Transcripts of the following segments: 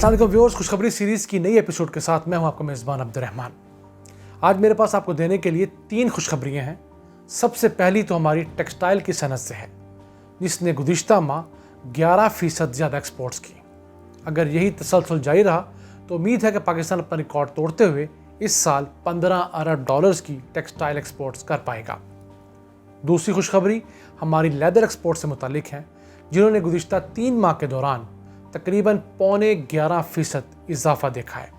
अस्सलाम वालेकुम व्यूअर्स, खुशखबरी सीरीज़ की नई एपिसोड के साथ मैं हूं आपका मेज़बान अब्दुर्रहमान। आज मेरे पास आपको देने के लिए 3 खुशखबरियां हैं। सबसे पहली तो हमारी टेक्सटाइल की सनत से है, जिसने गुज़िश्ता माह 11% ज़्यादा एक्सपोर्ट्स की। अगर यही तसलसल जारी रहा तो उम्मीद है कि पाकिस्तान अपना रिकॉर्ड तोड़ते हुए इस साल 15 अरब डॉलर्स की टेक्सटाइल एक्सपोर्ट्स कर पाएगा। दूसरी खुशखबरी हमारी लेदर एक्सपोर्ट से मुतालिक है, जिन्होंने गुज़िश्ता 3 माह के दौरान तकरीबन 11.25% इजाफा देखा है।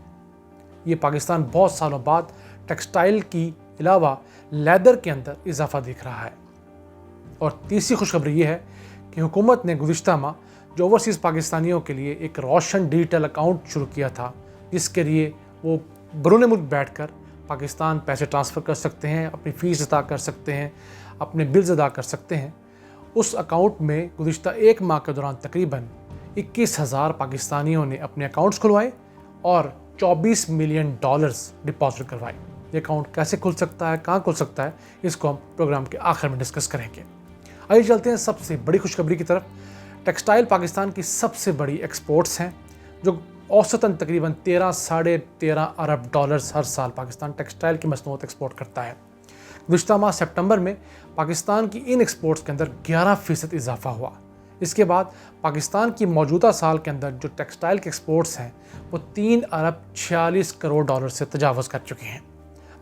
ये पाकिस्तान बहुत सालों बाद टेक्सटाइल की अलावा लेदर के अंदर इजाफा देख रहा है। और तीसरी खुशखबरी ये है कि हुकूमत ने गुज़िश्ता माह जो ओवरसीज़ पाकिस्तानियों के लिए एक रोशन डिजिटल अकाउंट शुरू किया था, जिसके लिए वो बरूने मुल्क बैठकर पाकिस्तान पैसे ट्रांसफ़र कर सकते हैं, अपनी फ़ीस अदा कर सकते हैं, अपने बिल्स अदा कर सकते हैं। उस अकाउंट में गुज़िश्ता 1 माह के दौरान तकरीबन 21,000 पाकिस्तानियों ने अपने अकाउंट्स खुलवाए और 24 मिलियन डॉलर्स डिपॉजिट करवाए। ये अकाउंट कैसे खुल सकता है, कहाँ खुल सकता है, इसको हम प्रोग्राम के आखिर में डिस्कस करेंगे। आइए चलते हैं सबसे बड़ी खुशखबरी की तरफ। टेक्सटाइल पाकिस्तान की सबसे बड़ी एक्सपोर्ट्स हैं, जो औसतन तकरीबन 13 साढ़े 13 अरब डॉलर्स हर साल पाकिस्तान टेक्सटाइल की मसनूआत एक्सपोर्ट करता है। गुज़िश्ता माह सितंबर में पाकिस्तान की इन एक्सपोर्ट्स के अंदर 11% इजाफा हुआ। इसके बाद पाकिस्तान की मौजूदा साल के अंदर जो टेक्सटाइल के एक्सपोर्ट्स हैं वो 3 अरब 46 करोड़ डॉलर से तजावज़ कर चुके हैं।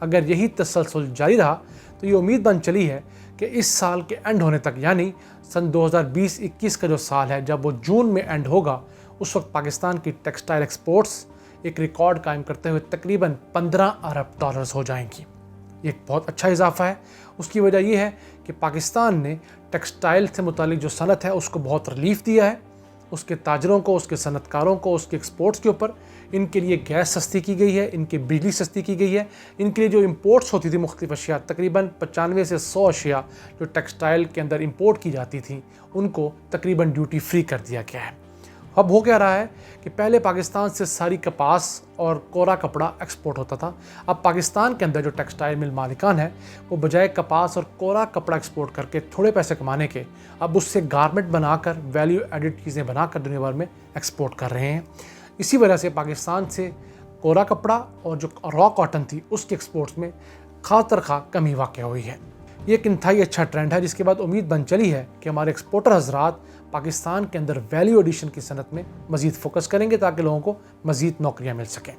अगर यही तसलसल जारी रहा तो ये उम्मीद बन चली है कि इस साल के एंड होने तक, यानी सन 2020-21 का जो साल है, जब वो जून में एंड होगा, उस वक्त पाकिस्तान की टेक्सटाइल एक्सपोर्ट्स एक रिकॉर्ड कायम करते हुए तकरीबन 15 अरब डॉलर्स हो जाएंगी। ये एक बहुत अच्छा इजाफा है। उसकी वजह यह है कि पाकिस्तान ने टेक्सटाइल से मुतालिक जो सनत है उसको बहुत रिलीफ दिया है, उसके ताजरों को, उसके सनतकारों को, उसके एक्सपोर्ट्स के ऊपर। इनके लिए गैस सस्ती की गई है, इनकी बिजली सस्ती की गई है। इनके लिए जो इंपोर्ट्स होती थी मुख्तलिफ अशिया, तकरीबन 95 से 100 अशिया जो टेक्सटाइल के अंदर इंपोर्ट की जाती थी, उनको तकरीबन ड्यूटी फ्री कर दिया गया है। अब हो क्या रहा है कि पहले पाकिस्तान से सारी कपास और कोरा कपड़ा एक्सपोर्ट होता था। अब पाकिस्तान के अंदर जो टेक्सटाइल मिल मालिकान है, वो बजाय कपास और कोरा कपड़ा एक्सपोर्ट करके थोड़े पैसे कमाने के, अब उससे गारमेंट बनाकर, वैल्यू एडिड चीज़ें बनाकर दुनिया भर में एक्सपोर्ट कर रहे हैं। इसी वजह से पाकिस्तान से कोरा कपड़ा और जो रॉ कॉटन थी उसके एक्सपोर्ट्स में खातरखा कमी वाक़ हुई है। ये एक इंतहाई अच्छा ट्रेंड है, जिसके बाद उम्मीद बन चली है कि हमारे एक्सपोर्टर हजरात पाकिस्तान के अंदर वैल्यू एडिशन की सनत में मज़ीद फोकस करेंगे ताकि लोगों को मज़ीद नौकरियां मिल सकें।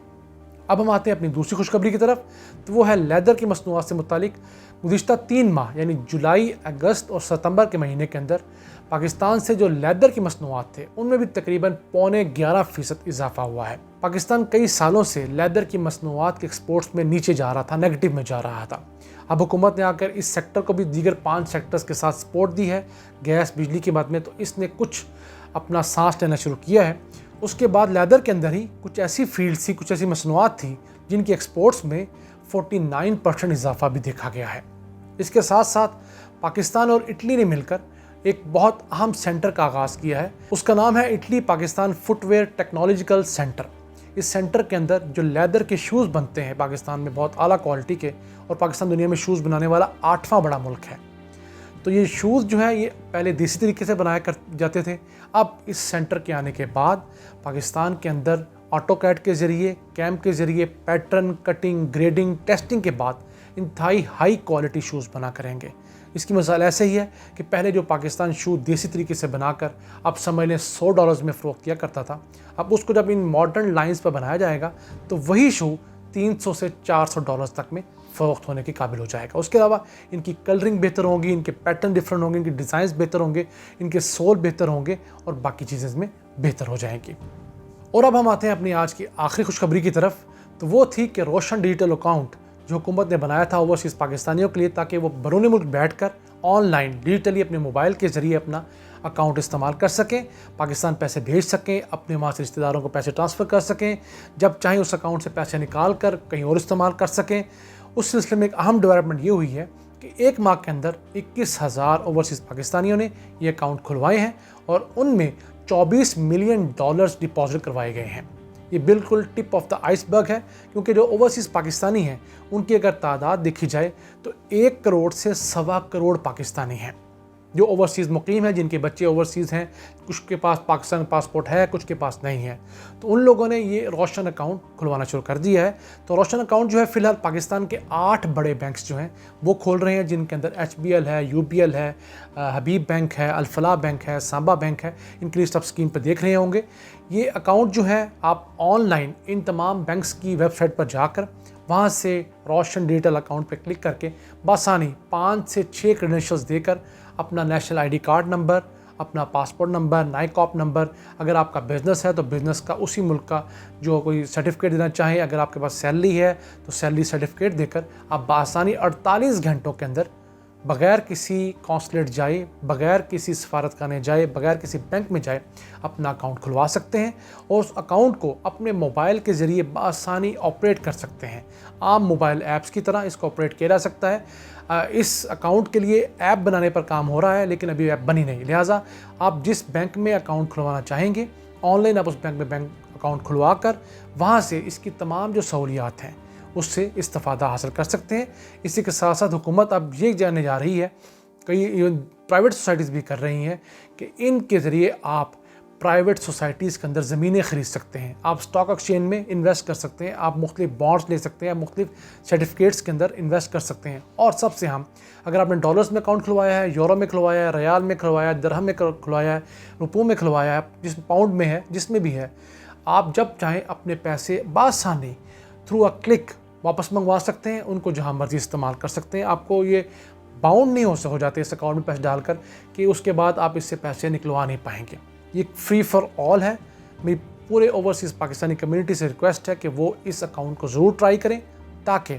अब हम आते हैं अपनी दूसरी खुशखबरी की तरफ, तो वो है लेदर की मसनूआत से मुतालिक। गुज़िश्ता 3 माह यानी जुलाई, अगस्त और सितंबर के महीने के अंदर पाकिस्तान से जो लेदर की मसनूआत थे उनमें भी तकरीबन 11.25% इजाफा हुआ है। पाकिस्तान कई सालों से लेदर की मसनूआत के एक्सपोर्ट्स में नीचे जा रहा था, नेगेटिव में जा रहा था। अब हुकूमत ने आकर इस सेक्टर को भी दीगर 5 सेक्टर्स के साथ सपोर्ट दी है, गैस, बिजली के बाद में, तो इसने कुछ अपना सांस लेना शुरू किया है। उसके बाद लेदर के अंदर ही कुछ ऐसी फील्ड्स थी, कुछ ऐसी मसनूआत थी जिनकी एक्सपोर्ट्स में 49% इजाफा भी देखा गया है। इसके साथ साथ पाकिस्तान और इटली ने मिलकर एक बहुत अहम सेंटर का आगाज़ किया है। उसका नाम है Italy Pakistan footwear technological centre. इस सेंटर के अंदर जो लेदर के शूज़ बनते हैं पाकिस्तान में बहुत आला क्वालिटी के, और पाकिस्तान दुनिया में शूज़ बनाने वाला 8वां बड़ा मुल्क है। तो ये शूज़ जो है ये पहले देसी तरीके से बनाया कर जाते थे। अब इस सेंटर के आने के बाद पाकिस्तान के अंदर ऑटोकैड के ज़रिए, कैम के ज़रिए पैटर्न, कटिंग, ग्रेडिंग, टेस्टिंग के बाद इंतहाई हाई क्वालिटी शूज़ बना करेंगे। इसकी मिसाल ऐसे ही है कि पहले जो पाकिस्तान शू देसी तरीके से बनाकर अब समझ लें $100 में फ़रोख्त किया करता था, अब उसको जब इन मॉडर्न लाइंस पर बनाया जाएगा तो वही शू 300 से $400 तक में फ़रोख्त होने के काबिल हो जाएगा। उसके अलावा इनकी कलरिंग बेहतर होंगी, इनके पैटर्न डिफरेंट होंगे, इनके डिज़ाइंस बेहतर होंगे, इनके सोल बेहतर होंगे और बाकी चीज़ें इसमें बेहतर हो जाएंगी। और अब हम आते हैं अपनी आज की आखिरी खुशखबरी की तरफ, तो वो थी कि रोशन डिजिटल अकाउंट जो हुकूमत ने बनाया था ओवरसीज़ पाकिस्तानियों के लिए, ताकि वो बरूनी मुल्क बैठकर ऑनलाइन डिजिटली अपने मोबाइल के ज़रिए अपना अकाउंट इस्तेमाल कर सकें, पाकिस्तान पैसे भेज सकें, अपने वहाँ से रिश्तेदारों को पैसे ट्रांसफ़र कर सकें, जब चाहें उस अकाउंट से पैसे निकाल कर कहीं और इस्तेमाल कर सकें। उस सिलसिले में एक अहम डेवलपमेंट ये हुई है कि 1 माह के अंदर 21,000 ओवरसीज़ पाकिस्तानियों ने ये अकाउंट खुलवाए हैं और उनमें 24 मिलियन डॉलर्स डिपॉजिट करवाए गए हैं। ये बिल्कुल टिप ऑफ द आइसबर्ग है, क्योंकि जो ओवरसीज़ पाकिस्तानी हैं उनकी अगर तादाद देखी जाए तो 1 करोड़ से 1.25 करोड़ पाकिस्तानी हैं। जो ओवरसीज़ मुकीम हैं, जिनके बच्चे ओवरसीज़ हैं, कुछ के पास पाकिस्तान पासपोर्ट है, कुछ के पास नहीं है, तो उन लोगों ने ये रोशन अकाउंट खुलवाना शुरू कर दिया है। तो रोशन अकाउंट जो है फ़िलहाल पाकिस्तान के 8 बड़े बैंक्स जो हैं वो खोल रहे हैं, जिनके अंदर HBL है, UBL है, हबीब बैंक है, अल-फलाह बैंक है, सांबा बैंक है। इनकी लिस्ट आप स्क्रीन पर देख रहे होंगे। ये अकाउंट जो है आप ऑनलाइन इन तमाम बैंक्स की वेबसाइट पर जाकर वहाँ से रोशन डिजिटल अकाउंट पर क्लिक करके बआसानी 5 से 6 क्रेडेंशियल्स देकर अपना नेशनल ID कार्ड नंबर, अपना पासपोर्ट नंबर, नाइकॉप नंबर, अगर आपका बिज़नेस है तो बिज़नेस का उसी मुल्क का जो कोई सर्टिफिकेट देना चाहें, अगर आपके पास सैलरी है तो सैलरी सर्टिफिकेट देकर आप बआसानी 48 घंटों के अंदर बग़ैर किसी कौंसलेट जाए, बग़ैर किसी सफारतखाने जाए, बग़ैर किसी बैंक में जाए अपना अकाउंट खुलवा सकते हैं और उस अकाउंट को अपने मोबाइल के ज़रिए बआसानी ऑपरेट कर सकते हैं। आम मोबाइल ऐप्स की तरह इसको ऑपरेट किया जा सकता है। इस अकाउंट के लिए ऐप बनाने पर काम हो रहा है, लेकिन अभी ऐप बनी नहीं, लिहाजा आप जिस बैंक में अकाउंट खुलवाना चाहेंगे ऑनलाइन आप उस बैंक में बैंक अकाउंट खुलवा कर वहाँ से इसकी तमाम जो सहूलियात हैं उससे इस्तेफ़ादा हासिल कर सकते हैं। इसी के साथ साथ हुकूमत अब ये जानने जा रही है, कई प्राइवेट सोसाइटीज़ भी कर रही हैं कि इनके ज़रिए आप प्राइवेट सोसाइटीज़ के अंदर ज़मीनें ख़रीद सकते हैं, आप स्टॉक एक्सचेंज में इन्वेस्ट कर सकते हैं, आप मुख्तलिफ बॉन्ड्स ले सकते हैं, मुख्तलिफ सर्टिफिकेट्स के अंदर इन्वेस्ट कर सकते हैं। और सबसे हम, अगर आपने डॉलर्स में अकाउंट खुलवाया है, यूरो में खुलवाया है, रियाल में खुलवाया है, दिरहम में खुलवाया है, रुपयों में खुलवाया है, जिस पाउंड में है, जिसमें भी है, आप जब चाहें अपने पैसे बआसानी थ्रू अ क्लिक वापस मंगवा सकते हैं, उनको जहाँ मर्जी इस्तेमाल कर सकते हैं। आपको ये बाउंड नहीं हो जाते इस अकाउंट में पैसे डालकर कि उसके बाद आप इससे पैसे निकलवा नहीं पाएंगे। ये फ्री फॉर ऑल है। मेरी पूरे ओवरसीज़ पाकिस्तानी कम्युनिटी से रिक्वेस्ट है कि वो इस अकाउंट को ज़रूर ट्राई करें, ताकि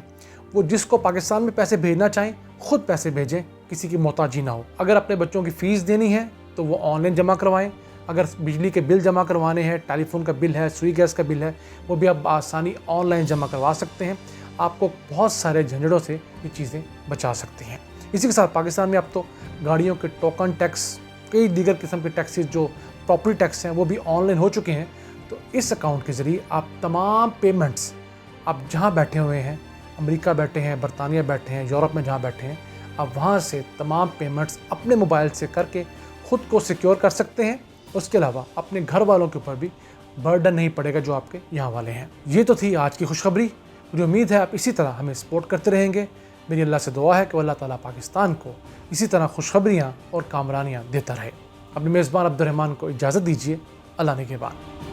वो जिसको पाकिस्तान में पैसे भेजना चाहें खुद पैसे भेजें, किसी की मोहताजी ना हो। अगर अपने बच्चों की फ़ीस देनी है तो वो ऑनलाइन जमा करवाएं। अगर बिजली के बिल जमा करवाने हैं, टेलीफोन का बिल है, सुई गैस का बिल है, वो भी आप आसानी ऑनलाइन जमा करवा सकते हैं। आपको बहुत सारे झंझटों से ये चीज़ें बचा सकती हैं। इसी के साथ पाकिस्तान में अब तो गाड़ियों के टोकन टैक्स, कई दीगर किस्म के टैक्सेस जो प्रॉपर्टी टैक्स हैं वो भी ऑनलाइन हो चुके हैं। तो इस अकाउंट के ज़रिए आप तमाम पेमेंट्स, आप जहाँ बैठे हुए हैं, अमेरिका बैठे हैं, बरतानिया बैठे हैं, यूरोप में जहाँ बैठे हैं, आप वहाँ से तमाम पेमेंट्स अपने मोबाइल से करके ख़ुद को सिक्योर कर सकते हैं। उसके अलावा अपने घर वालों के ऊपर भी बर्डन नहीं पड़ेगा जो आपके यहाँ वाले हैं। ये तो थी आज की खुशखबरी। मुझे उम्मीद है आप इसी तरह हमें सपोर्ट करते रहेंगे। मेरी अल्लाह से दुआ है कि अल्लाह ताला पाकिस्तान को इसी तरह खुशखबरियाँ और कामरानियाँ देता रहे। अपने मेज़बान अब्दुर्रहमान को इजाज़त दीजिए। अल्लाह ने के बाद।